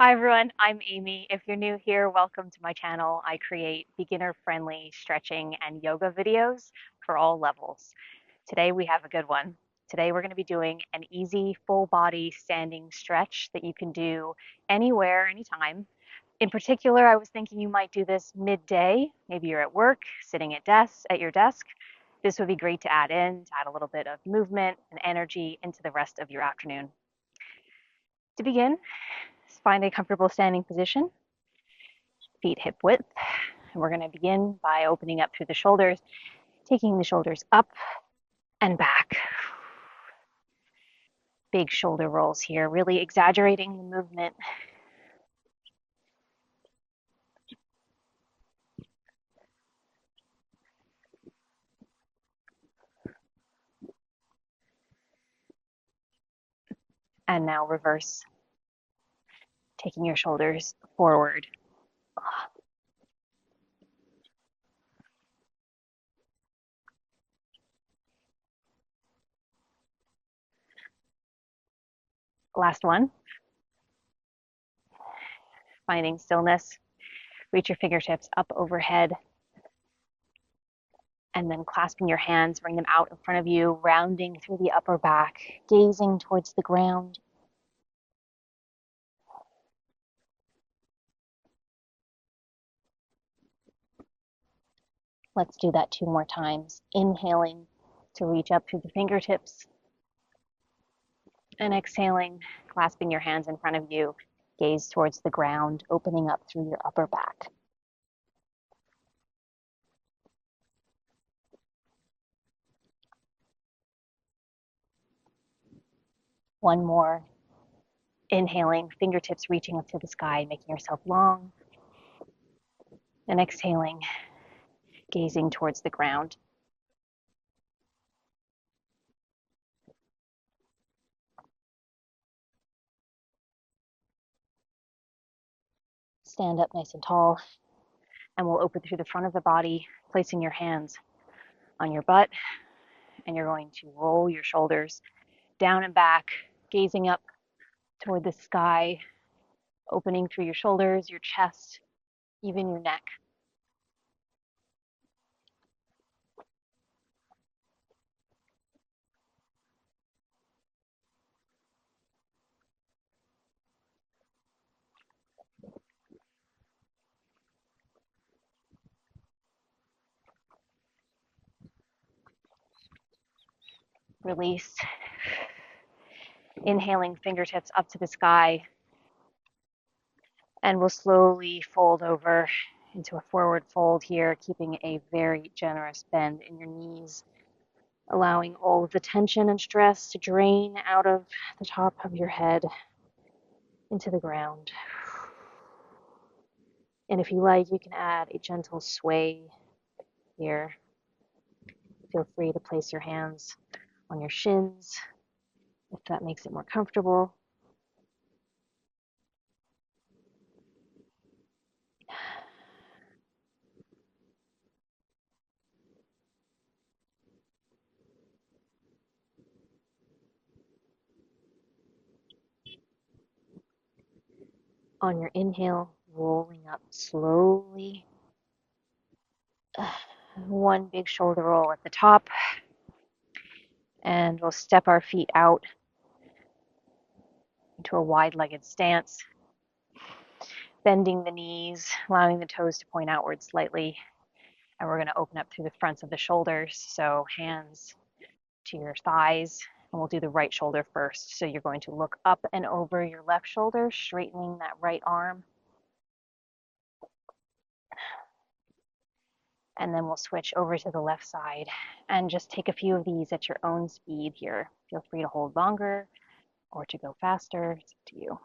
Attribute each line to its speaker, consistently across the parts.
Speaker 1: Hi everyone, I'm Amy. If you're new here, welcome to my channel. I create beginner-friendly stretching and yoga videos for all levels. Today we have a good one. Today we're going to be doing an easy full body standing stretch that you can do anywhere, anytime. In particular, I was thinking you might do this midday. Maybe you're at work, sitting at your desk. This would be great to add a little bit of movement and energy into the rest of your afternoon. To begin, find a comfortable standing position, feet hip width. And we're going to begin by opening up through the shoulders, taking the shoulders up and back. Big shoulder rolls here, really exaggerating the movement. And now reverse, taking your shoulders forward. Last one. Finding stillness. Reach your fingertips up overhead. And then clasping your hands, bring them out in front of you, rounding through the upper back, gazing towards the ground. Let's do that 2 more times. Inhaling to reach up through the fingertips. And exhaling, clasping your hands in front of you, gaze towards the ground, opening up through your upper back. One more. Inhaling, fingertips reaching up to the sky, making yourself long. And exhaling, gazing towards the ground. Stand up nice and tall, and we'll open through the front of the body, placing your hands on your butt, and you're going to roll your shoulders down and back, gazing up toward the sky, opening through your shoulders, your chest, even your neck. Release. Inhaling, fingertips up to the sky, and we'll slowly fold over into a forward fold here, keeping a very generous bend in your knees, allowing all of the tension and stress to drain out of the top of your head into the ground. And if you like, you can add a gentle sway here. Feel free to place your hands on your shins if that makes it more comfortable. On your inhale, rolling up slowly. One big shoulder roll at the top. And we'll step our feet out into a wide-legged stance, bending the knees, allowing the toes to point outward slightly. And we're going to open up through the fronts of the shoulders, so hands to your thighs. And we'll do the right shoulder first. So you're going to look up and over your left shoulder, straightening that right arm. And then we'll switch over to the left side and just take a few of these at your own speed here. Feel free to hold longer or to go faster. It's up to you.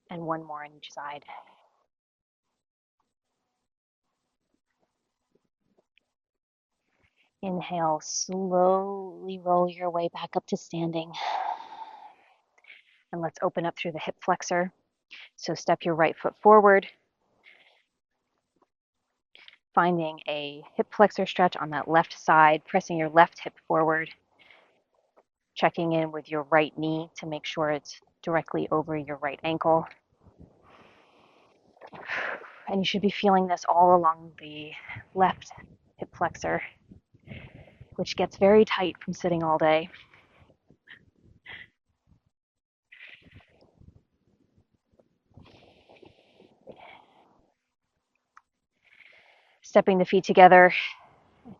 Speaker 1: And one more on each side. Inhale, slowly roll your way back up to standing. And let's open up through the hip flexor. So step your right foot forward, finding a hip flexor stretch on that left side, pressing your left hip forward, checking in with your right knee to make sure it's directly over your right ankle. And you should be feeling this all along the left hip flexor, which gets very tight from sitting all day. Stepping the feet together,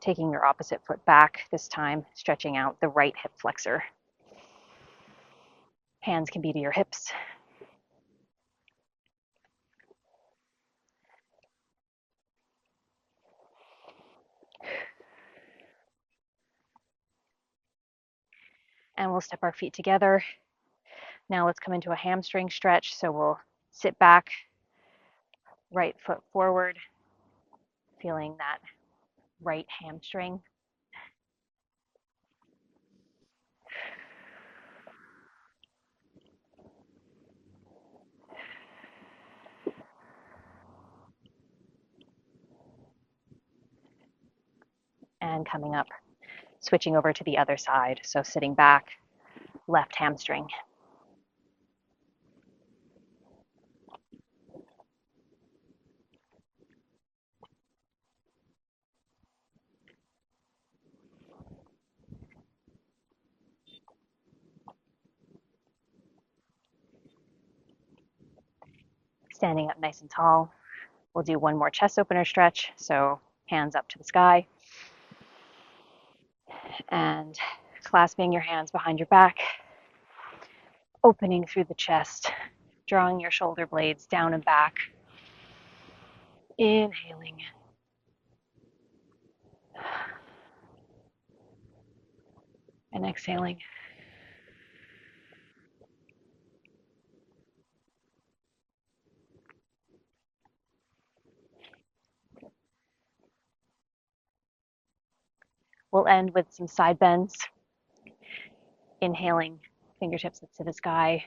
Speaker 1: taking your opposite foot back, this time stretching out the right hip flexor. Hands can be to your hips. And we'll step our feet together. Now let's come into a hamstring stretch. So we'll sit back, right foot forward, feeling that right hamstring. And coming up, switching over to the other side. So sitting back, left hamstring. Standing up nice and tall. We'll do one more chest opener stretch. So hands up to the sky. And clasping your hands behind your back, opening through the chest, drawing your shoulder blades down and back. Inhaling. And exhaling. We'll end with some side bends. Inhaling, fingertips up to the sky.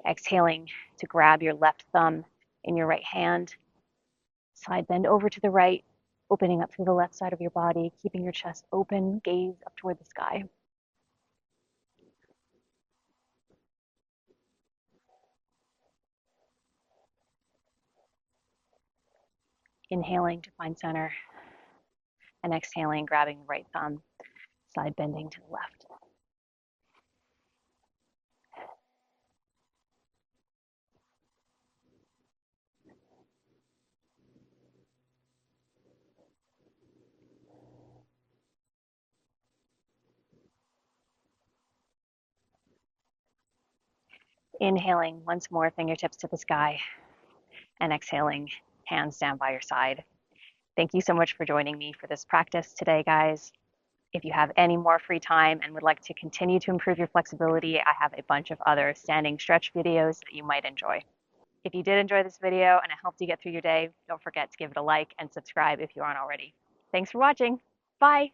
Speaker 1: Exhaling to grab your left thumb in your right hand. Side bend over to the right, opening up through the left side of your body, keeping your chest open, gaze up toward the sky. Inhaling to find center, and exhaling, grabbing the right thumb, side bending to the left. Inhaling once more, fingertips to the sky, and exhaling, hands down by your side. Thank you so much for joining me for this practice today, guys. If you have any more free time and would like to continue to improve your flexibility, I have a bunch of other standing stretch videos that you might enjoy. If you did enjoy this video and it helped you get through your day, don't forget to give it a like and subscribe if you aren't already. Thanks for watching. Bye.